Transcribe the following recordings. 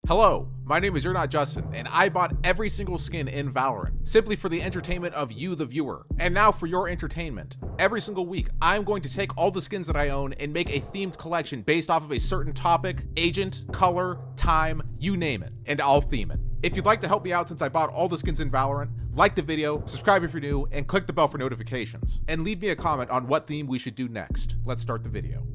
Hello, my name is urnotjustin, and I bought every single skin in Valorant, simply for the entertainment of you, the viewer. And now for your entertainment. Every single week, I'm going to take all the skins that I own and make a themed collection based off of a certain topic, agent, color, time, you name it, and I'll theme it. If you'd like to help me out since I bought all the skins in Valorant, like the video, subscribe if you're new, and click the bell for notifications. And leave me a comment on what theme we should do next. Let's start the video.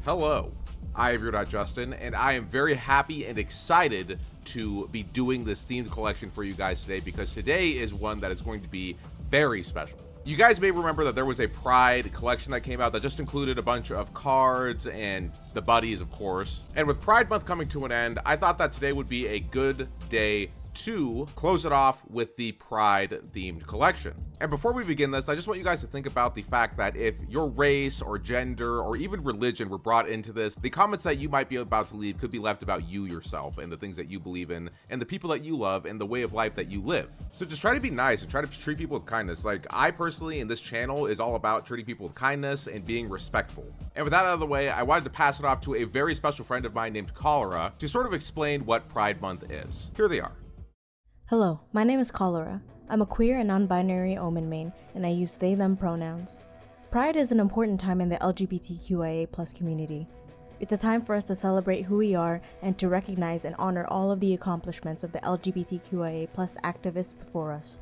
Hello. I am urnotjustin, and I am very happy and excited to be doing this themed collection for you guys today, because today is one that is going to be very special. You guys may remember that there was a Pride collection that came out that just included a bunch of cards and the buddies, of course. And with Pride Month coming to an end, I thought that today would be a good day to close it off with the Pride themed collection. And before we begin this, I just want you guys to think about the fact that if your race or gender or even religion were brought into this, the comments that you might be about to leave could be left about you yourself and the things that you believe in and the people that you love and the way of life that you live. So just try to be nice and try to treat people with kindness. Like, I personally in this channel is all about treating people with kindness and being respectful. And with that out of the way, I wanted to pass it off to a very special friend of mine named Cholera to sort of explain what Pride Month is. Here they are. Hello, my name is Cholera. I'm a queer and non-binary Omen main, and I use they/them pronouns. Pride is an important time in the LGBTQIA+ community. It's a time for us to celebrate who we are and to recognize and honor all of the accomplishments of the LGBTQIA+ activists before us.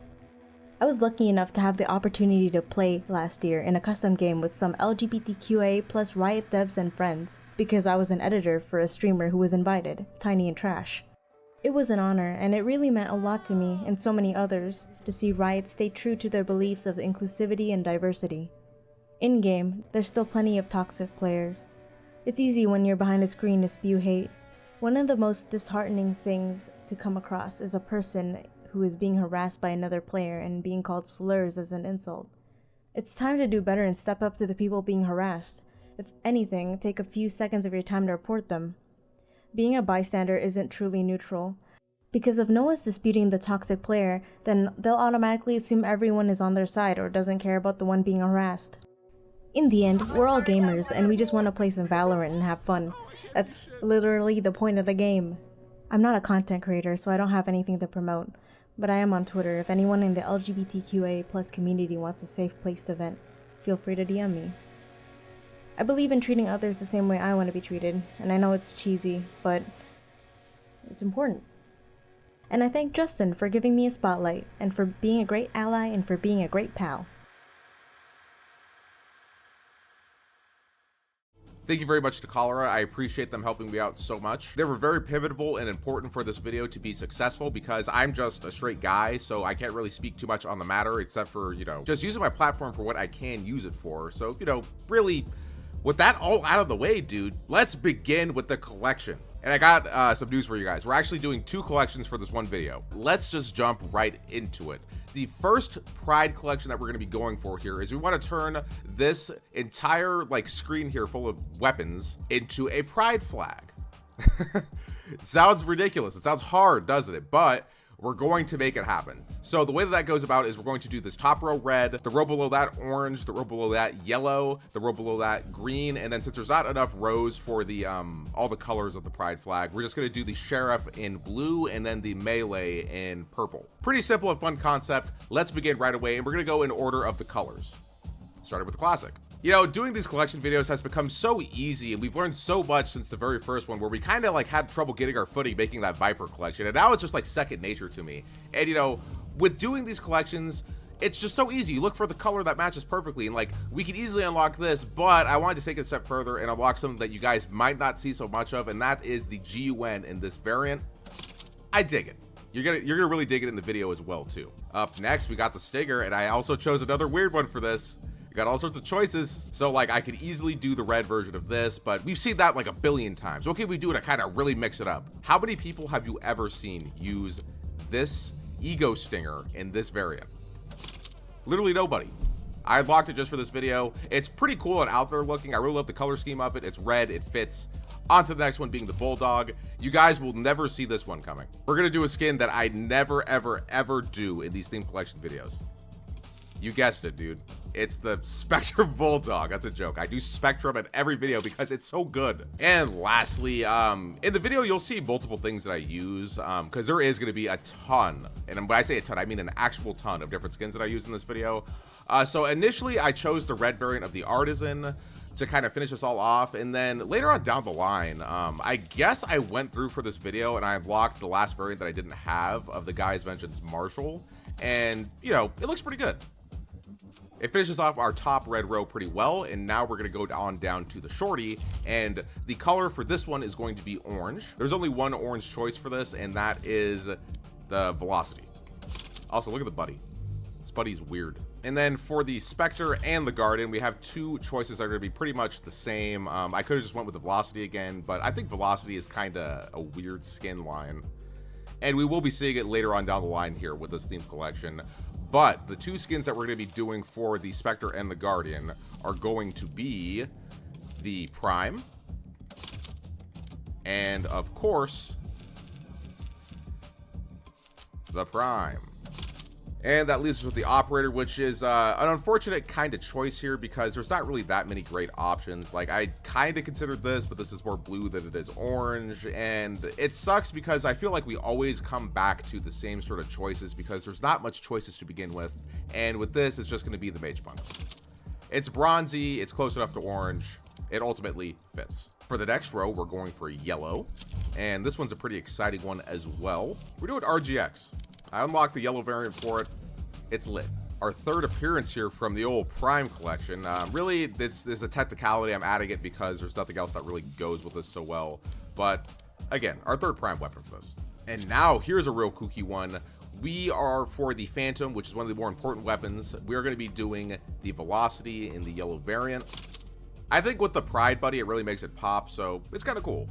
I was lucky enough to have the opportunity to play last year in a custom game with some LGBTQIA+ Riot devs and friends, because I was an editor for a streamer who was invited, Tiny and Trash. It was an honor, and it really meant a lot to me and so many others to see Riot stay true to their beliefs of inclusivity and diversity. In-game, there's still plenty of toxic players. It's easy when you're behind a screen to spew hate. One of the most disheartening things to come across is a person who is being harassed by another player and being called slurs as an insult. It's time to do better and step up to the people being harassed. If anything, take a few seconds of your time to report them. Being a bystander isn't truly neutral, because if no one's disputing the toxic player, then they'll automatically assume everyone is on their side or doesn't care about the one being harassed. In the end, we're all gamers and we just want to play some Valorant and have fun. That's literally the point of the game. I'm not a content creator, so I don't have anything to promote, but I am on Twitter. If anyone in the LGBTQIA+ community wants a safe place to vent, feel free to DM me. I believe in treating others the same way I want to be treated, and I know it's cheesy, but it's important. And I thank Justin for giving me a spotlight, and for being a great ally, and for being a great pal. Thank you very much to Cholera. I appreciate them helping me out so much. They were very pivotal and important for this video to be successful, because I'm just a straight guy, so I can't really speak too much on the matter except for, just using my platform for what I can use it for. So, really, with that all out of the way, dude, let's begin with the collection. And I got some news for you guys. We're actually doing two collections for this one video. Let's just jump right into it. The first Pride collection that we're going to be going for here is we want to turn this entire screen here full of weapons into a Pride flag. It sounds ridiculous. It sounds hard, doesn't it? But we're going to make it happen. So the way that goes about is we're going to do this top row red, the row below that orange, the row below that yellow, the row below that green, and then since there's not enough rows for the all the colors of the Pride flag, we're just going to do the sheriff in blue and then the melee in purple. Pretty simple and fun concept. Let's begin right away, and we're going to go in order of the colors, starting with the classic. Doing these collection videos has become so easy, and we've learned so much since the very first one, where we kind of had trouble getting our footing making that Viper collection, and now it's just second nature to me. And with doing these collections, it's just so easy. You look for the color that matches perfectly, and we could easily unlock this, but I wanted to take it a step further and unlock something that you guys might not see so much of, and that is the GUN in this variant. I dig it. You're gonna really dig it in the video as well too. Up next, we got the Stinger, and I also chose another weird one for this. You got all sorts of choices. So I could easily do the red version of this, but we've seen that a billion times. What can we do to kind of really mix it up? How many people have you ever seen use this Ego Stinger in this variant? Literally nobody. I unlocked it just for this video. It's pretty cool and out there looking. I really love the color scheme of it. It's red, it fits. On to the next one, being the Bulldog. You guys will never see this one coming. We're gonna do a skin that I never, ever, ever do in these theme collection videos. You guessed it, dude. It's the Spectrum Bulldog. That's a joke. I do Spectrum in every video because it's so good. And lastly, in the video, you'll see multiple things that I use because there is going to be a ton. And when I say a ton, I mean an actual ton of different skins that I use in this video. So initially, I chose the red variant of the Artisan to kind of finish us all off. And then later on down the line, I guess I went through for this video and I unlocked the last variant that I didn't have of the Guy's Vengeance Marshall. And, you know, it looks pretty good. It finishes off our top red row pretty well, and now we're going to go on down to the shorty, and the color for this one is going to be orange. There's only one orange choice for this, and that is the velocity. Also, look at the buddy. This buddy's weird. And then for the Spectre and the Garden, we have two choices that are going to be pretty much the same. I could have just went with the velocity again, but I think velocity is kind of a weird skin line. And we will be seeing it later on down the line here with this themed collection. But the two skins that we're going to be doing for the Spectre and the Guardian are going to be the Prime. And, of course, the Prime. And that leaves us with the Operator, which is an unfortunate kind of choice here because there's not really that many great options. Like, I kind of considered this, but this is more blue than it is orange. And it sucks because I feel like we always come back to the same sort of choices because there's not much choices to begin with. And with this, it's just going to be the Mage Bundle. It's bronzy, it's close enough to orange. It ultimately fits. For the next row, we're going for yellow. And this one's a pretty exciting one as well. We're doing RGX. I unlocked the yellow variant for it. It's lit. Our third appearance here from the old Prime collection. Really, this is a technicality. I'm adding it because there's nothing else that really goes with this so well. But again, our third Prime weapon for this. And now here's a real kooky one. We are for the Phantom, which is one of the more important weapons. We're going to be doing the Velocity in the yellow variant. I think with the Pride Buddy, it really makes it pop, so it's kind of cool.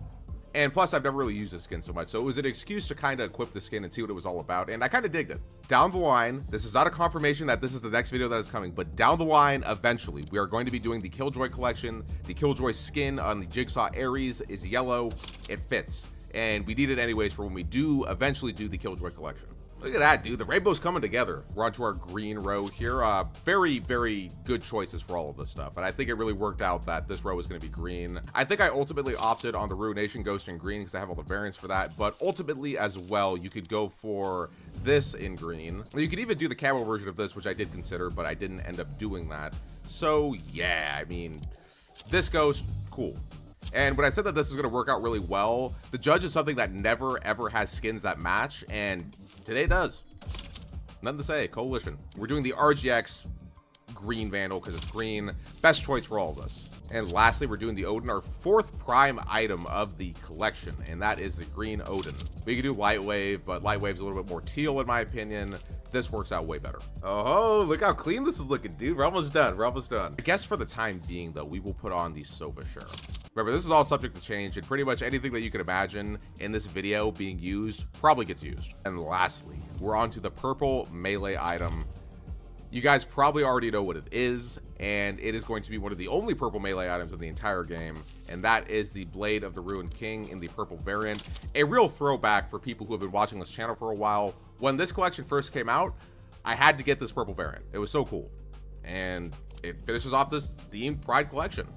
And plus, I've never really used this skin so much, so it was an excuse to kind of equip the skin and see what it was all about, and I kind of digged it. Down the line, this is not a confirmation that this is the next video that is coming, but down the line, eventually, we are going to be doing the Killjoy collection. The Killjoy skin on the Jigsaw Ares is yellow. It fits, and we need it anyways for when we do eventually do the Killjoy collection. Look at that, dude. The rainbow's coming together. We're onto our green row here. Very, very good choices for all of this stuff. And I think it really worked out that this row is going to be green. I think I ultimately opted on the Ruination Ghost in green because I have all the variants for that. But ultimately as well, you could go for this in green. You could even do the camo version of this, which I did consider, but I didn't end up doing that. So yeah, I mean, this ghost, cool. And when I said that this is going to work out really well, the Judge is something that never ever has skins that match, and today it does. Nothing to say. Coalition. We're doing the RGX green Vandal because it's green. Best choice for all of us. And lastly, we're doing the Odin, our fourth Prime item of the collection, and that is the green Odin. We could do Light Wave, but Light Wave's a little bit more teal in my opinion. This works out way better. Oh, look how clean this is looking, dude. We're almost done. We're almost done. I guess for the time being, though, we will put on the Sova Sheriff. Remember, this is all subject to change, and pretty much anything that you can imagine in this video being used probably gets used. And lastly, we're on to the purple melee item. You guys probably already know what it is, and it is going to be one of the only purple melee items in the entire game, and that is the Blade of the Ruined King in the purple variant. A real throwback for people who have been watching this channel for a while. When this collection first came out, I had to get this purple variant. It was so cool. And it finishes off this themed Pride collection.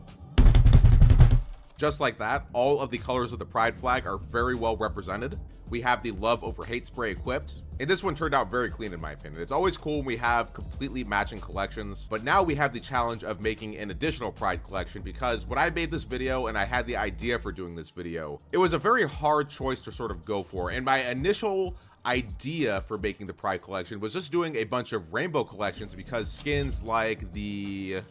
Just like that, all of the colors of the Pride flag are very well represented. We have the Love Over Hate spray equipped, and this one turned out very clean in my opinion. It's always cool when we have completely matching collections, but now we have the challenge of making an additional Pride collection because when I made this video and I had the idea for doing this video, it was a very hard choice to sort of go for, and my initial idea for making the Pride collection was just doing a bunch of rainbow collections because skins like the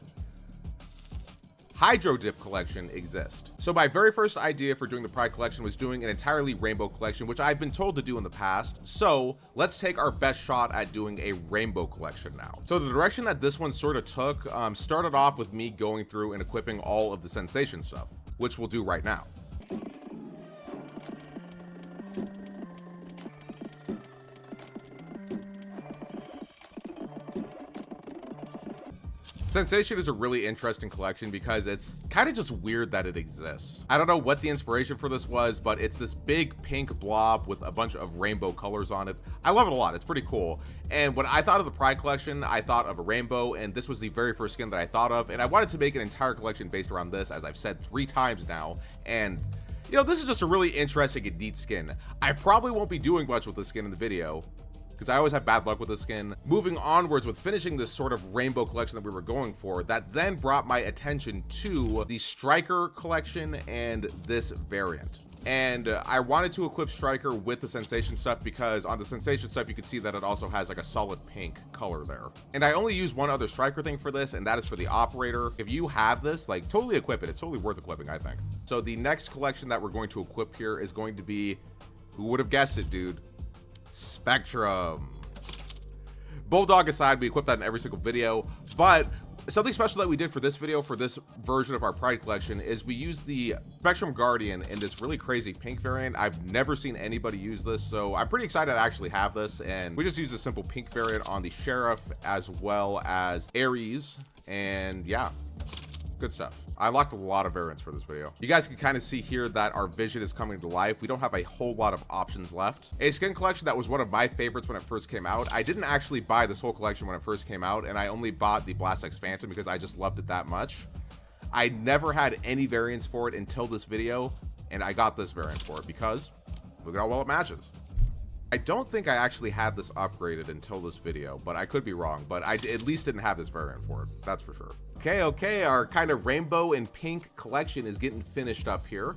Hydro Dip collection exist. So my very first idea for doing the Pride collection was doing an entirely rainbow collection, which I've been told to do in the past. So let's take our best shot at doing a rainbow collection now. So the direction that this one sort of took started off with me going through and equipping all of the sensation stuff, which we'll do right now. Sensation is a really interesting collection because it's kind of just weird that it exists. I don't know what the inspiration for this was, but it's this big pink blob with a bunch of rainbow colors on it. I love it a lot. It's pretty cool. And when I thought of the Pride collection, I thought of a rainbow, and this was the very first skin that I thought of. And I wanted to make an entire collection based around this, as I've said 3 times now. And you know, this is just a really interesting and neat skin. I probably won't be doing much with this skin in the video, because I always have bad luck with this skin. Moving onwards with finishing this sort of rainbow collection that we were going for, that then brought my attention to the Striker collection and this variant. And I wanted to equip Striker with the Sensation stuff because on the Sensation stuff, you can see that it also has like a solid pink color there. And I only use one other Striker thing for this, and that is for the Operator. If you have this, like, totally equip it. It's totally worth equipping, I think. So the next collection that we're going to equip here is going to be, who would have guessed it, dude? Spectrum. Bulldog aside, we equip that in every single video, but something special that we did for this video, for this version of our Pride collection, is we used the Spectrum Guardian in this really crazy pink variant. I've never seen anybody use this, so I'm pretty excited to actually have this. And we just used a simple pink variant on the Sheriff as well as Ares, and yeah, good stuff. I unlocked a lot of variants for this video. You guys can kind of see here that our vision is coming to life. We don't have a whole lot of options left. A skin collection that was one of my favorites when it first came out. I didn't actually buy this whole collection when it first came out, and I only bought the Blast X Phantom because I just loved it that much. I never had any variants for it until this video, and I got this variant for it because look at how well it matches. I don't think I actually had this upgraded until this video, but I could be wrong, but I at least didn't have this variant for it. That's for sure. Okay, our kind of rainbow and pink collection is getting finished up here.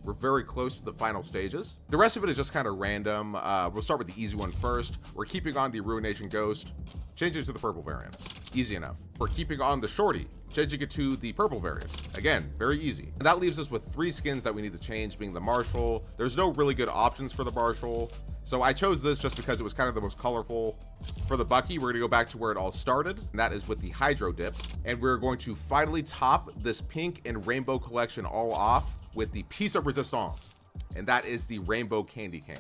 We're very close to the final stages. The rest of it is just kind of random. We'll start with the easy one first. We're keeping on the Ruination Ghost, changing it to the purple variant. Easy enough. We're keeping on the Shorty, changing it to the purple variant. Again, very easy. And that leaves us with 3 skins that we need to change, being the Marshal. There's no really good options for the Marshal, so I chose this just because it was kind of the most colorful. For the Bucky, we're gonna go back to where it all started, and that is with the Hydro Dip. And we're going to finally top this pink and rainbow collection all off with the piece of resistance, and that is the Rainbow Candy Cane.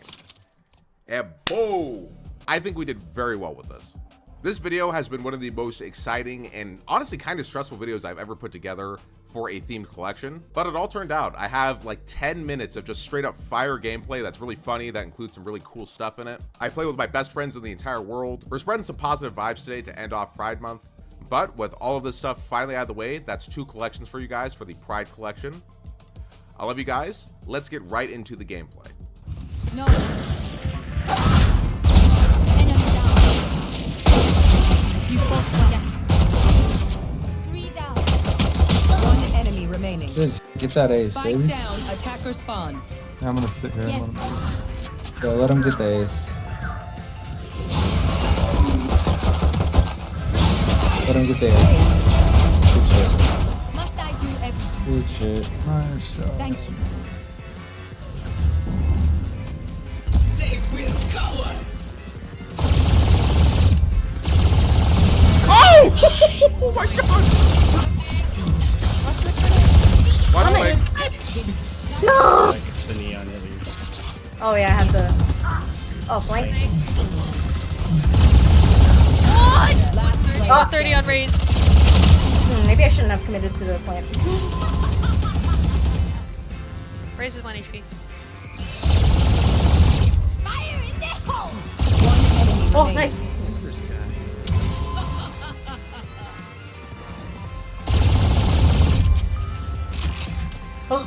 And boom! I think we did very well with this. This video has been one of the most exciting and honestly kind of stressful videos I've ever put together for a themed collection, but it all turned out. I have like 10 minutes of just straight up fire gameplay that's really funny, that includes some really cool stuff in it. I play with my best friends in the entire world. We're spreading some positive vibes today to end off Pride Month, but with all of this stuff finally out of the way, that's 2 collections for you guys for the Pride collection. I love you guys. Let's get right into the gameplay. No. Enemy down. You both won. Yes. 3 down. 1 enemy remaining. Good. Get that ace, Spike baby. down. Attacker spawn. I'm gonna sit here. Yes. Yo, let him get the ace. Let him get the ace. Good shit. Must I do everything? Good shit. Nice job. Thank you. Oh my god! By the way, No! The neon heavy. Oh yeah, I have the... Oh, flank. Last player. Oh, 30 on raise. Maybe I shouldn't have committed to the plant. Raise is 1 HP. Fire in the hole. 1 enemy Oh, remaining. nice. Oh.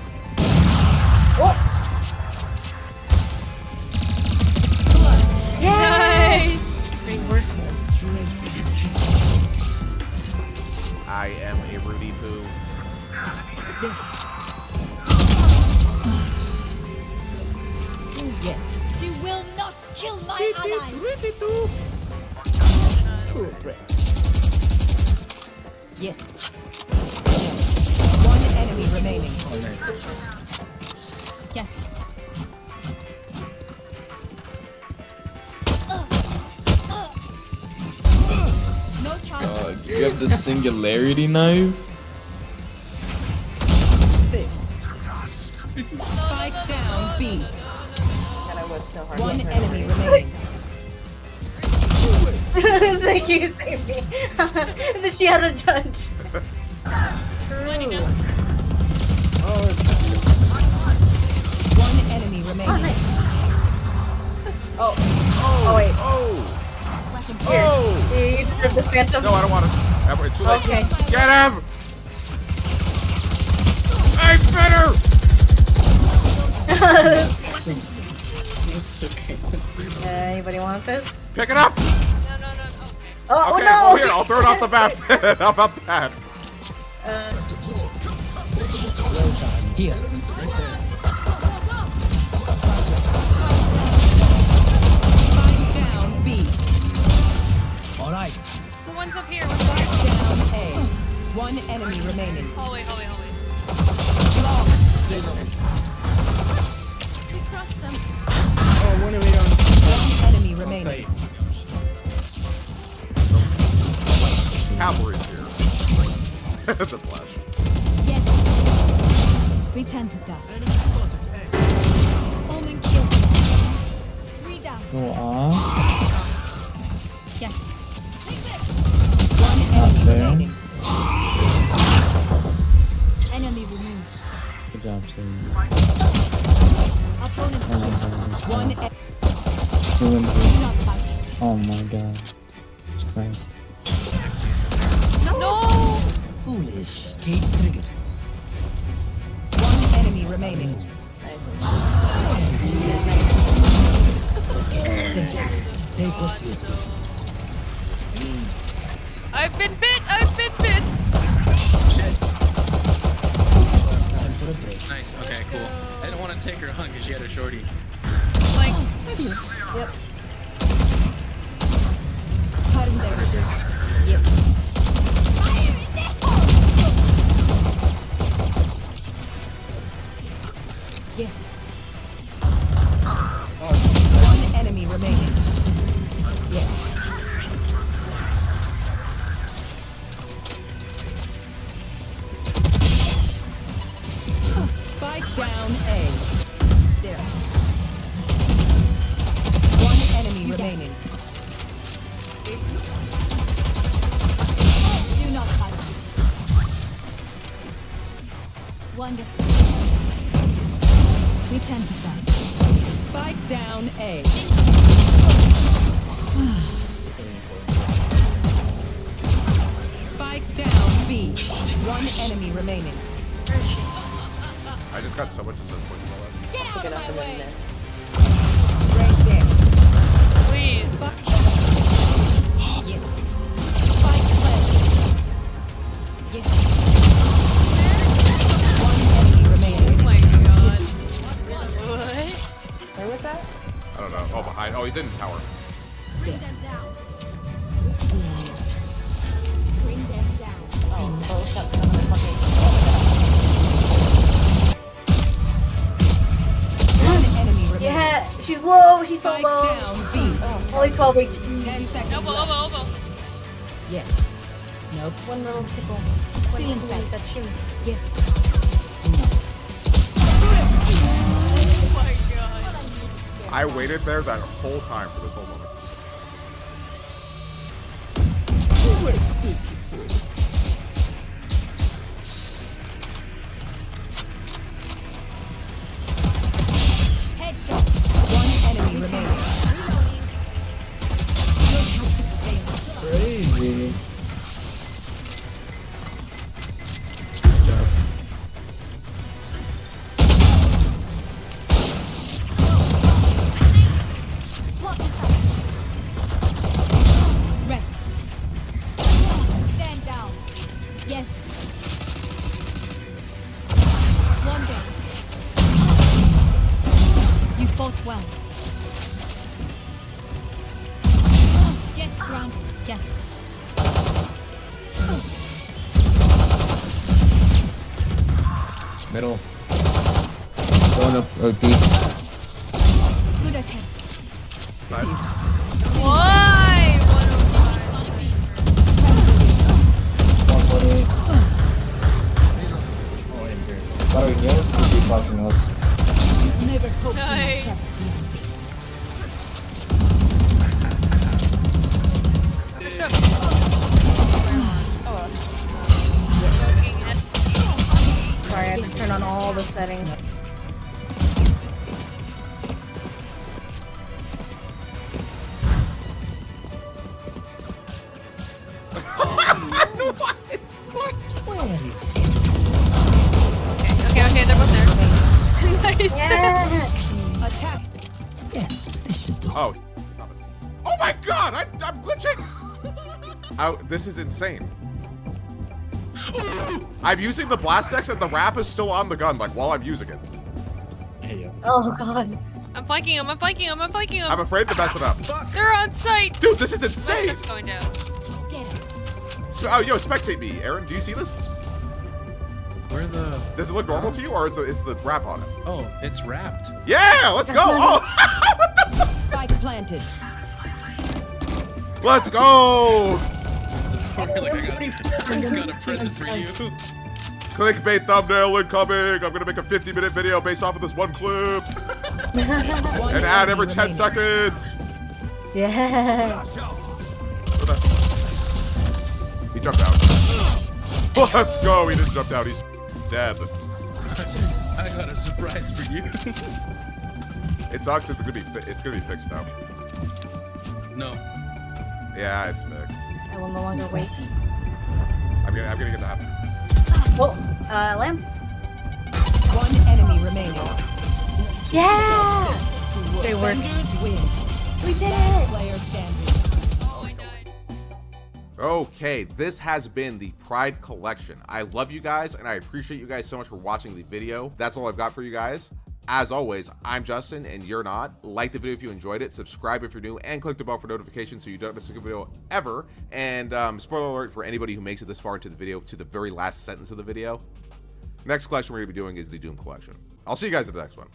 Whoops. Yay! Nice! Great work. I am a Rudy Poo. Yes. You will not kill my allies. Yes. 1 enemy remaining. Yes. No charge. You have the singularity knife? Spike down. B. And I was so hard. 1 enemy remaining. Thank you, save me. And then she had a judge. One enemy remaining. Oh, nice. Oh, wait. Here. You deserve this phantom. No, I don't want it. It's too late. Okay. Get him! I'm better! It's okay. Anybody want this? Pick it up! No, no, no, no. Oh, Okay, no! well here, I'll throw it off the map. How about that? Here. Spike down B. All right. One's up here. One's up here. Down A. One enemy remaining. Hallway, hallway, hallway. We crossed them. Oh, one away on One enemy remaining. site. Cavalry's here. The flash. Yes. Return to dust. Omen kill. 3 down. Go on. Yes. Take this. One enemy there. remaining. Enemy removed. Good job, Sam. Opponent Oh my god. One Who wins do this? not fight. Oh my god. It's great. No! foolish. Cage triggered. One enemy remaining. Take what's useful. I've been bit! I've been bit! Time for a break. Nice. Okay, cool. I didn't want to take her hung because she had a shorty. Like, Yes. Fire in the hole! Yes. One enemy remaining. Yes. Spike down A. There. One enemy remaining. Do not fight. Wonderful. Return to dust. Spike down A. Spike down B. One enemy remaining. I just got so much of this point. Get out of my way. please. Yes. Fight well. Yes. One enemy remaining. Oh my god. What? Where was that? I don't know. Oh, behind. Oh, he's in the tower. Bring them down. Bring them down. Oh, both up some of the fucking. One enemy remaining. Yeah, she's low. She's so Spike low. down B. Only 12 HP. 10 seconds Elbow, left. elbow, elbow. Yes. Nope. One little tickle. One Beam squeeze, sight. that shimmy. Yes. Oh my god. I waited there that whole time for this whole moment. Headshot. One enemy remaining. Your tactics fail. Crazy. Good job. What is that? Rest. Stand down. Yes. One down. You fought well. Jet's grounded. Yes. Middle. Going up OT. Good attempt. Why? 148. Baru ini ya, di fucking us. Never hope to Nice. trust you. settings. Okay, they're both there. Nice. Yeah. Attack. Oh. Oh my god! I'm glitching! This is insane. I'm using the blast X and the wrap is still on the gun, like, while I'm using it. Oh god. I'm flanking him. I'm flanking him. I'm flanking him. I'm afraid to mess it up. They're on site. Dude, this is Blast insane! X going down. Oh, yo, spectate me, Aaron. Do you see this? Where the? Does it look normal to you, or is the wrap on it? Oh, it's wrapped. Yeah, let's go! Oh, Spike planted. let's go! Like, I got a present for you. Clickbait thumbnail incoming! I'm gonna make a 50-minute video based off of this one clip. One And add every enemy 10 remaining. seconds! Yeah. Where the- He jumped out. Let's go! He didn't jump out, he's dead. I got a surprise for you. It sucks, it's gonna be fixed now. No. Yeah, it's fixed. I will no longer wait. I'm gonna get that. Oh, lamps. One enemy remaining. Yeah! They work. Defenders win. We did it! Player standing. Oh, I died. Okay, this has been the Pride Collection. I love you guys, and I appreciate you guys so much for watching the video. That's all I've got for you guys. As always, I'm Justin, and you're not. Like the video if you enjoyed it, subscribe if you're new, and click the bell for notifications so you don't miss a good video ever. And spoiler alert for anybody who makes it this far into the video, to the very last sentence of the video. Next collection we're going to be doing is the Doom Collection. I'll see you guys in the next one.